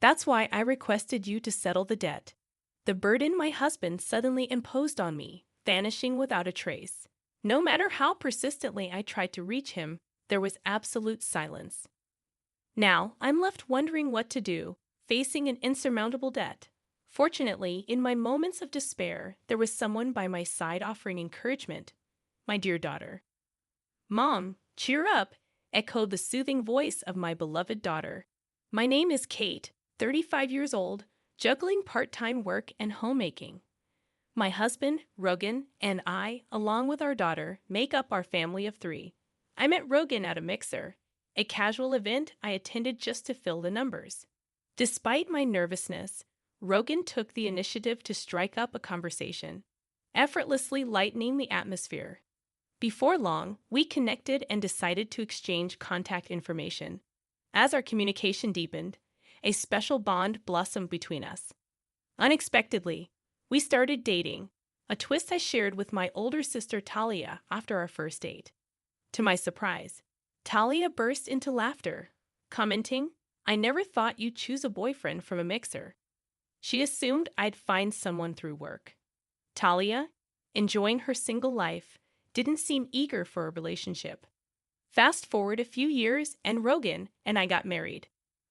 That's why I requested you to settle the debt. The burden my husband suddenly imposed on me, vanishing without a trace. No matter how persistently I tried to reach him, there was absolute silence. Now, I'm left wondering what to do, facing an insurmountable debt. Fortunately, in my moments of despair, there was someone by my side offering encouragement. My dear daughter. Mom, cheer up, echoed the soothing voice of my beloved daughter. My name is Kate, 35 years old, juggling part-time work and homemaking. My husband, Rogan, and I, along with our daughter, make up our family of 3. I met Rogan at a mixer, a casual event I attended just to fill the numbers. Despite my nervousness, Rogan took the initiative to strike up a conversation, effortlessly lightening the atmosphere. Before long, we connected and decided to exchange contact information. As our communication deepened, a special bond blossomed between us. Unexpectedly, we started dating, a twist I shared with my older sister Talia after our first date. To my surprise, Talia burst into laughter, commenting, "I never thought you'd choose a boyfriend from a mixer." She assumed I'd find someone through work. Talia, enjoying her single life, didn't seem eager for a relationship. Fast forward a few years and Rogan and I got married.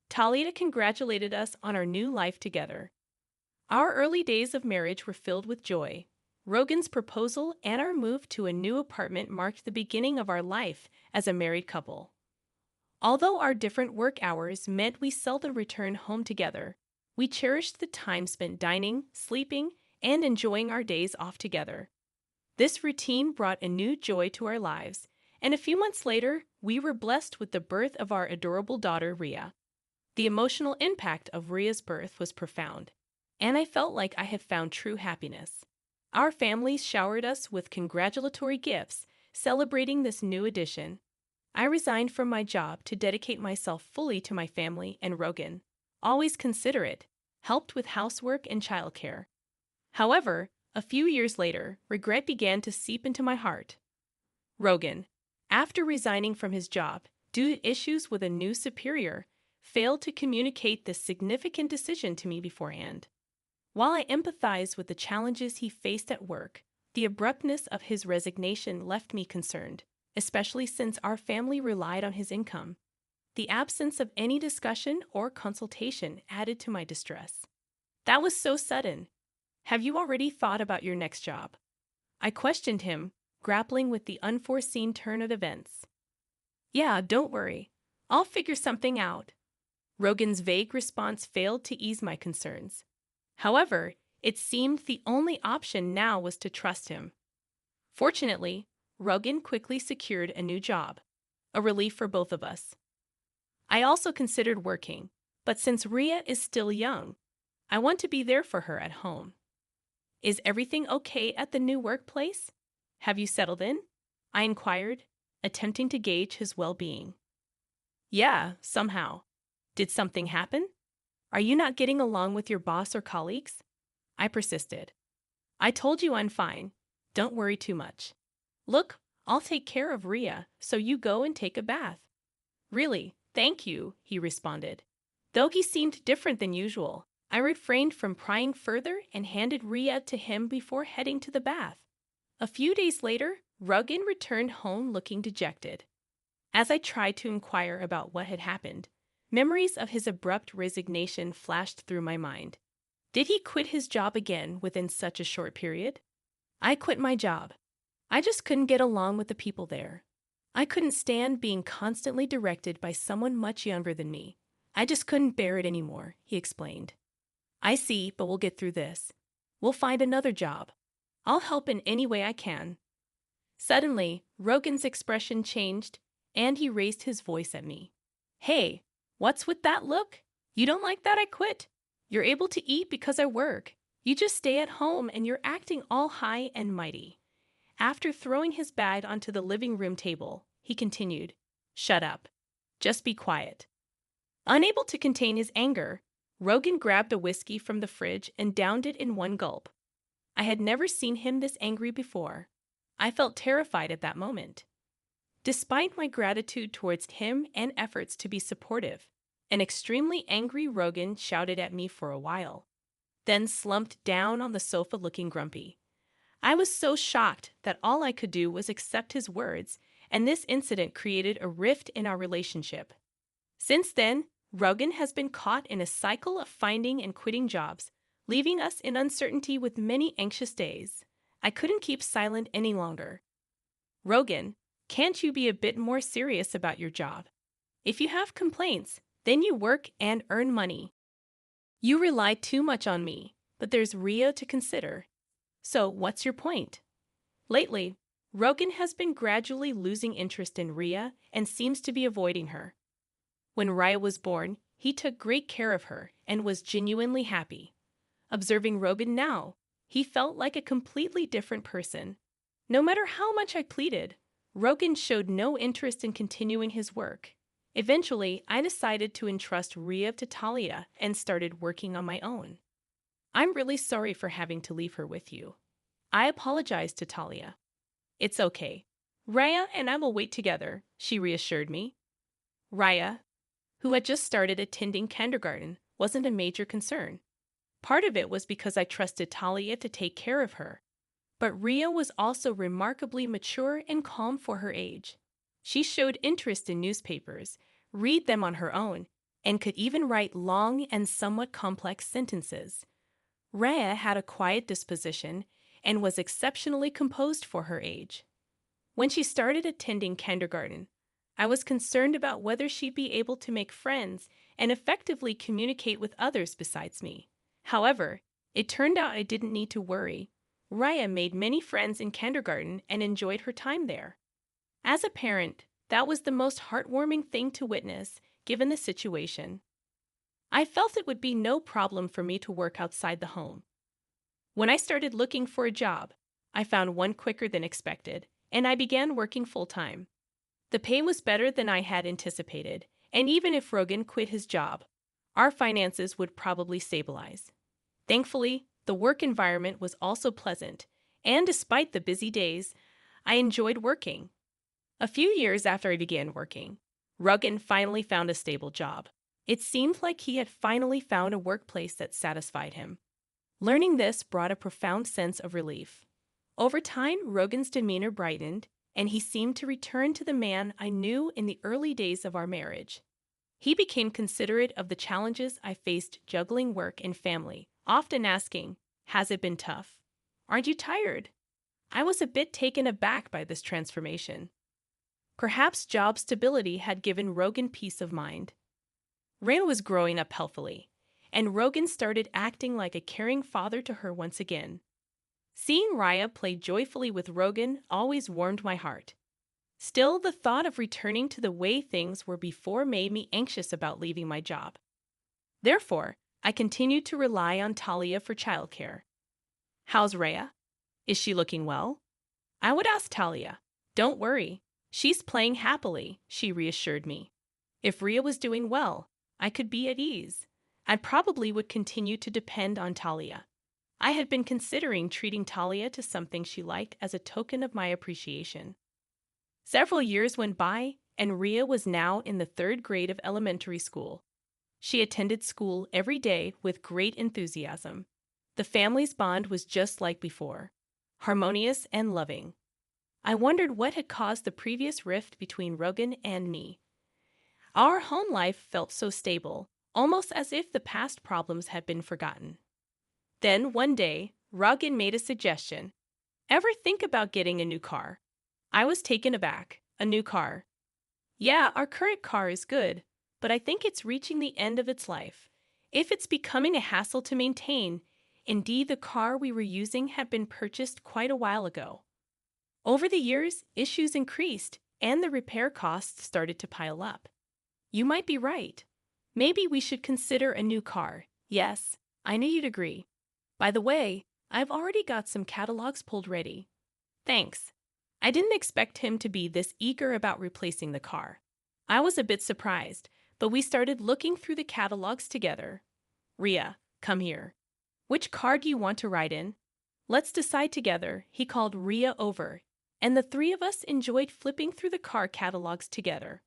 Talia congratulated us on our new life together. Our early days of marriage were filled with joy. Rogan's proposal and our move to a new apartment marked the beginning of our life as a married couple. Although our different work hours meant we seldom returned home together, we cherished the time spent dining, sleeping, and enjoying our days off together. This routine brought a new joy to our lives, and a few months later, we were blessed with the birth of our adorable daughter, Rhea. The emotional impact of Rhea's birth was profound, and I felt like I had found true happiness. Our families showered us with congratulatory gifts, celebrating this new addition. I resigned from my job to dedicate myself fully to my family and Rogan, always considerate, helped with housework and childcare. However, a few years later, regret began to seep into my heart. Rogan, after resigning from his job due to issues with a new superior, failed to communicate this significant decision to me beforehand. While I empathized with the challenges he faced at work, the abruptness of his resignation left me concerned, especially since our family relied on his income. The absence of any discussion or consultation added to my distress. That was so sudden. Have you already thought about your next job? I questioned him, grappling with the unforeseen turn of events. Yeah, don't worry. I'll figure something out. Rogan's vague response failed to ease my concerns. However, it seemed the only option now was to trust him. Fortunately, Rogan quickly secured a new job, a relief for both of us. I also considered working, but since Rhea is still young, I want to be there for her at home. Is everything okay at the new workplace? Have you settled in? I inquired, attempting to gauge his well-being. Yeah, somehow. Did something happen? Are you not getting along with your boss or colleagues? I persisted. I told you I'm fine. Don't worry too much. Look, I'll take care of Rhea, so you go and take a bath. Really, thank you, he responded. Though he seemed different than usual, I refrained from prying further and handed Rhea to him before heading to the bath. A few days later, Rogan returned home looking dejected. As I tried to inquire about what had happened, memories of his abrupt resignation flashed through my mind. Did he quit his job again within such a short period? I quit my job. I just couldn't get along with the people there. I couldn't stand being constantly directed by someone much younger than me. I just couldn't bear it anymore, he explained. I see, but we'll get through this. We'll find another job. I'll help in any way I can. Suddenly, Rogan's expression changed, and he raised his voice at me. Hey, what's with that look? You don't like that I quit? You're able to eat because I work. You just stay at home and you're acting all high and mighty. After throwing his bag onto the living room table, he continued, Shut up. Just be quiet. Unable to contain his anger, Rogan grabbed a whiskey from the fridge and downed it in one gulp. I had never seen him this angry before. I felt terrified at that moment. Despite my gratitude towards him and efforts to be supportive, An extremely angry Rogan shouted at me for a while, then slumped down on the sofa looking grumpy. I was so shocked that all I could do was accept his words, and this incident created a rift in our relationship. Since then, Rogan has been caught in a cycle of finding and quitting jobs, leaving us in uncertainty with many anxious days. I couldn't keep silent any longer. Rogan, can't you be a bit more serious about your job? If you have complaints, then you work and earn money. You rely too much on me, but there's Ria to consider. So, what's your point? Lately, Rogan has been gradually losing interest in Ria and seems to be avoiding her. When Raya was born, he took great care of her and was genuinely happy. Observing Rogan now, he felt like a completely different person. No matter how much I pleaded, Rogan showed no interest in continuing his work. Eventually, I decided to entrust Ria to Talia and started working on my own. I'm really sorry for having to leave her with you. I apologized to Talia. It's okay. Raya and I will wait together, she reassured me. Raya, who had just started attending kindergarten, wasn't a major concern. Part of it was because I trusted Talia to take care of her. But Ria was also remarkably mature and calm for her age. She showed interest in newspapers, read them on her own, and could even write long and somewhat complex sentences. Rhea had a quiet disposition and was exceptionally composed for her age. When she started attending kindergarten, I was concerned about whether she'd be able to make friends and effectively communicate with others besides me. However, it turned out I didn't need to worry. Rhea made many friends in kindergarten and enjoyed her time there. As a parent, that was the most heartwarming thing to witness, given the situation. I felt it would be no problem for me to work outside the home. When I started looking for a job, I found one quicker than expected, and I began working full-time. The pay was better than I had anticipated, and even if Rogan quit his job, our finances would probably stabilize. Thankfully, the work environment was also pleasant, and despite the busy days, I enjoyed working. A few years after I began working, Rogan finally found a stable job. It seemed like he had finally found a workplace that satisfied him. Learning this brought a profound sense of relief. Over time, Rogan's demeanor brightened, and he seemed to return to the man I knew in the early days of our marriage. He became considerate of the challenges I faced juggling work and family, often asking, "Has it been tough? Aren't you tired?" I was a bit taken aback by this transformation. Perhaps job stability had given Rogan peace of mind. Raina was growing up healthily, and Rogan started acting like a caring father to her once again. Seeing Raya play joyfully with Rogan always warmed my heart. Still, the thought of returning to the way things were before made me anxious about leaving my job. Therefore, I continued to rely on Talia for childcare. "How's Raya? Is she looking well?" I would ask Talia. "Don't worry. She's playing happily," she reassured me. If Ria was doing well, I could be at ease. I probably would continue to depend on Talia. I had been considering treating Talia to something she liked as a token of my appreciation. Several years went by, and Ria was now in the 3rd grade of elementary school. She attended school every day with great enthusiasm. The family's bond was just like before, harmonious and loving. I wondered what had caused the previous rift between Rogan and me. Our home life felt so stable, almost as if the past problems had been forgotten. Then, one day, Rogan made a suggestion. "Ever think about getting a new car?" I was taken aback. "A new car?" "Yeah, our current car is good, but I think it's reaching the end of its life. If it's becoming a hassle to maintain, indeed the car we were using had been purchased quite a while ago. Over the years, issues increased, and the repair costs started to pile up. You might be right. Maybe we should consider a new car." "Yes, I knew you'd agree. By the way, I've already got some catalogs pulled ready." "Thanks." I didn't expect him to be this eager about replacing the car. I was a bit surprised, but we started looking through the catalogs together. "Ria, come here. Which car do you want to ride in?" "Let's decide together." He called Ria over, and the 3 of us enjoyed flipping through the car catalogs together.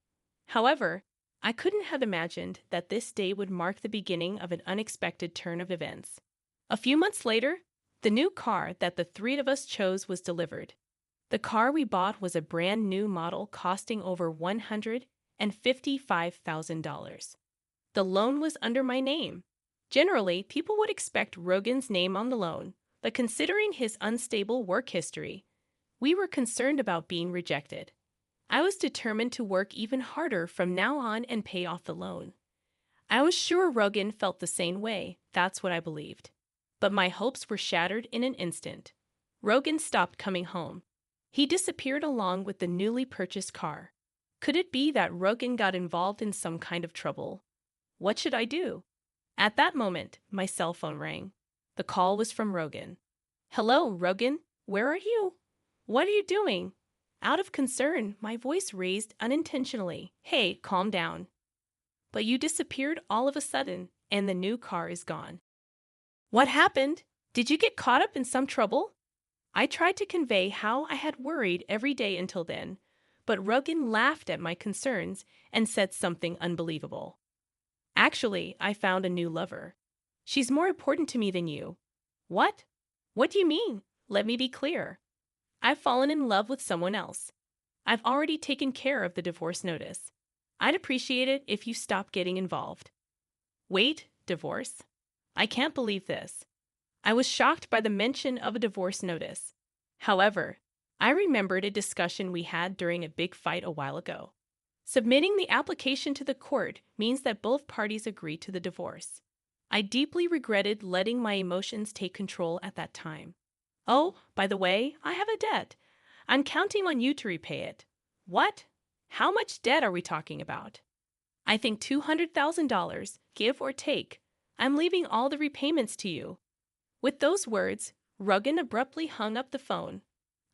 However, I couldn't have imagined that this day would mark the beginning of an unexpected turn of events. A few months later, the new car that the three of us chose was delivered. The car we bought was a brand new model costing over $155,000. The loan was under my name. Generally, people would expect Rogan's name on the loan, but considering his unstable work history, we were concerned about being rejected. I was determined to work even harder from now on and pay off the loan. I was sure Rogan felt the same way, that's what I believed. But my hopes were shattered in an instant. Rogan stopped coming home. He disappeared along with the newly purchased car. Could it be that Rogan got involved in some kind of trouble? What should I do? At that moment, my cell phone rang. The call was from Rogan. "Hello, Rogan. Where are you? What are you doing?" Out of concern, my voice raised unintentionally. "Hey, calm down. But you disappeared all of a sudden, and the new car is gone. What happened? Did you get caught up in some trouble?" I tried to convey how I had worried every day until then, but Rogan laughed at my concerns and said something unbelievable. "Actually, I found a new lover. She's more important to me than you." "What? What do you mean? Let me be clear. I've fallen in love with someone else. I've already taken care of the divorce notice. I'd appreciate it if you stopped getting involved." "Wait, divorce? I can't believe this." I was shocked by the mention of a divorce notice. However, I remembered a discussion we had during a big fight a while ago. Submitting the application to the court means that both parties agree to the divorce. I deeply regretted letting my emotions take control at that time. "Oh, by the way, I have a debt. I'm counting on you to repay it." "What? How much debt are we talking about?" "I think $200,000, give or take. I'm leaving all the repayments to you." With those words, Rogan abruptly hung up the phone.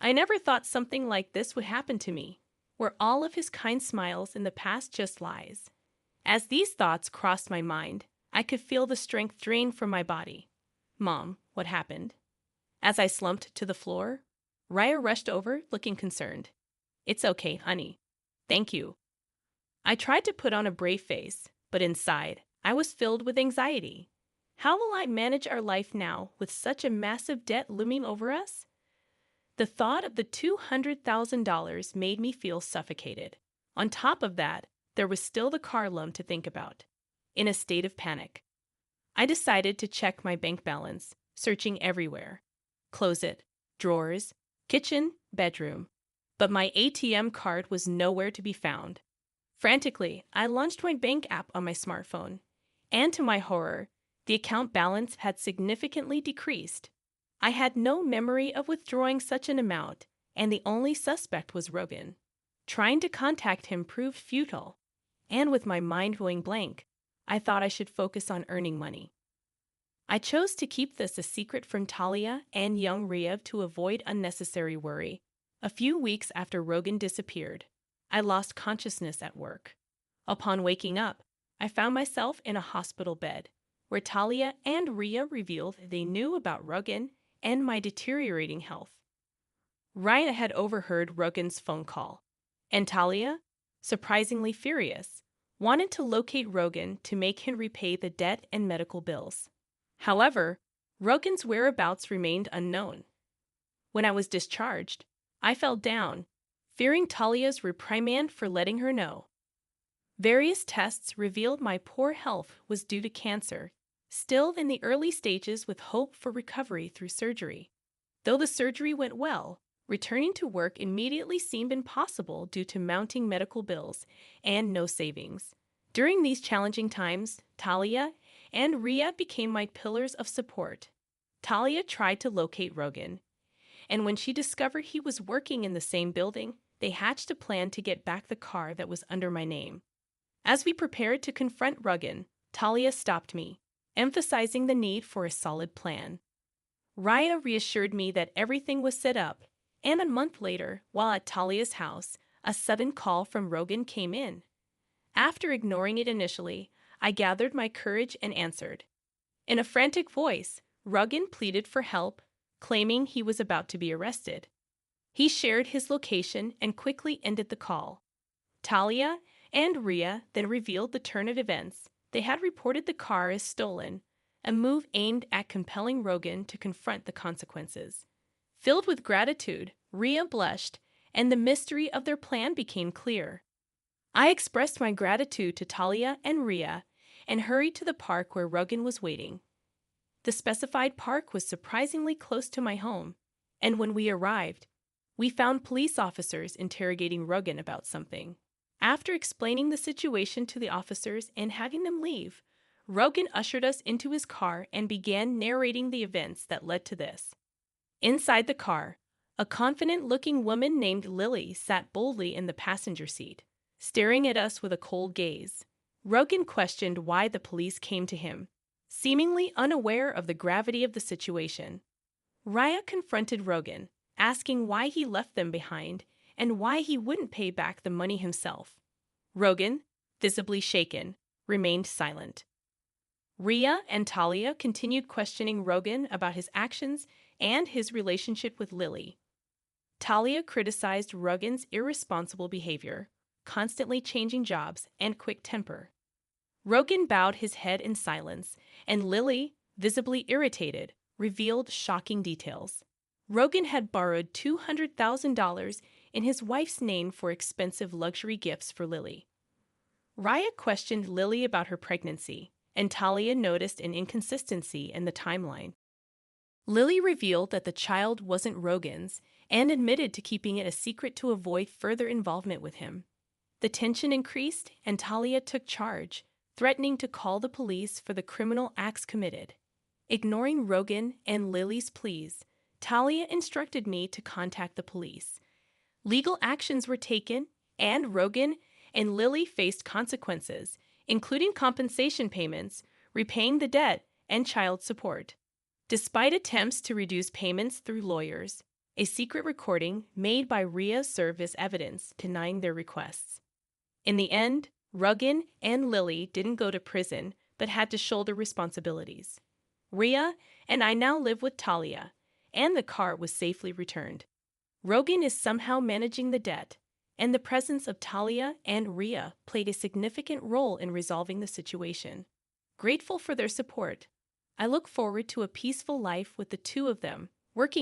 I never thought something like this would happen to me. Were all of his kind smiles in the past just lies? As these thoughts crossed my mind, I could feel the strength drain from my body. "Mom, what happened?" As I slumped to the floor, Raya rushed over, looking concerned. "It's okay, honey. Thank you." I tried to put on a brave face, but inside, I was filled with anxiety. How will I manage our life now with such a massive debt looming over us? The thought of the $200,000 made me feel suffocated. On top of that, there was still the car loan to think about. In a state of panic, I decided to check my bank balance, searching everywhere. Closet, drawers, kitchen, bedroom. But my ATM card was nowhere to be found. Frantically, I launched my bank app on my smartphone. And to my horror, the account balance had significantly decreased. I had no memory of withdrawing such an amount, and the only suspect was Rogan. Trying to contact him proved futile, and with my mind going blank, I thought I should focus on earning money. I chose to keep this a secret from Talia and young Riev to avoid unnecessary worry. A few weeks after Rogan disappeared, I lost consciousness at work. Upon waking up, I found myself in a hospital bed, where Talia and Ria revealed they knew about Rogan and my deteriorating health. Raya had overheard Rogan's phone call, and Talia, surprisingly furious, wanted to locate Rogan to make him repay the debt and medical bills. However, Rogan's whereabouts remained unknown. When I was discharged, I fell down, fearing Talia's reprimand for letting her know. Various tests revealed my poor health was due to cancer, still in the early stages with hope for recovery through surgery. Though the surgery went well, returning to work immediately seemed impossible due to mounting medical bills and no savings. During these challenging times, Talia and Ria became my pillars of support. Talia tried to locate Rogan, and when she discovered he was working in the same building, they hatched a plan to get back the car that was under my name. As we prepared to confront Rogan, Talia stopped me, emphasizing the need for a solid plan. Raya reassured me that everything was set up, and a month later, while at Talia's house, a sudden call from Rogan came in. After ignoring it initially, I gathered my courage and answered. In a frantic voice, Rogan pleaded for help, claiming he was about to be arrested. He shared his location and quickly ended the call. Talia and Rhea then revealed the turn of events. They had reported the car as stolen, a move aimed at compelling Rogan to confront the consequences. Filled with gratitude, Rhea blushed, and the mystery of their plan became clear. I expressed my gratitude to Talia and Rhea and hurried to the park where Rogan was waiting. The specified park was surprisingly close to my home, and when we arrived, we found police officers interrogating Rogan about something. After explaining the situation to the officers and having them leave, Rogan ushered us into his car and began narrating the events that led to this. Inside the car, a confident-looking woman named Lily sat boldly in the passenger seat, staring at us with a cold gaze. Rogan questioned why the police came to him, seemingly unaware of the gravity of the situation. Rhea confronted Rogan, asking why he left them behind and why he wouldn't pay back the money himself. Rogan, visibly shaken, remained silent. Rhea and Talia continued questioning Rogan about his actions and his relationship with Lily. Talia criticized Rogan's irresponsible behavior, constantly changing jobs, and quick temper. Rogan bowed his head in silence, and Lily, visibly irritated, revealed shocking details. Rogan had borrowed $200,000 in his wife's name for expensive luxury gifts for Lily. Rhea questioned Lily about her pregnancy, and Talia noticed an inconsistency in the timeline. Lily revealed that the child wasn't Rogan's and admitted to keeping it a secret to avoid further involvement with him. The tension increased, and Talia took charge, threatening to call the police for the criminal acts committed. Ignoring Rogan and Lily's pleas, Talia instructed me to contact the police. Legal actions were taken, and Rogan and Lily faced consequences, including compensation payments, repaying the debt, and child support. Despite attempts to reduce payments through lawyers, a secret recording made by Rhea served as evidence denying their requests. In the end, Rogan and Lily didn't go to prison but had to shoulder responsibilities. Rhea and I now live with Talia, and the car was safely returned. Rogan is somehow managing the debt, and the presence of Talia and Rhea played a significant role in resolving the situation. Grateful for their support, I look forward to a peaceful life with the two of them, working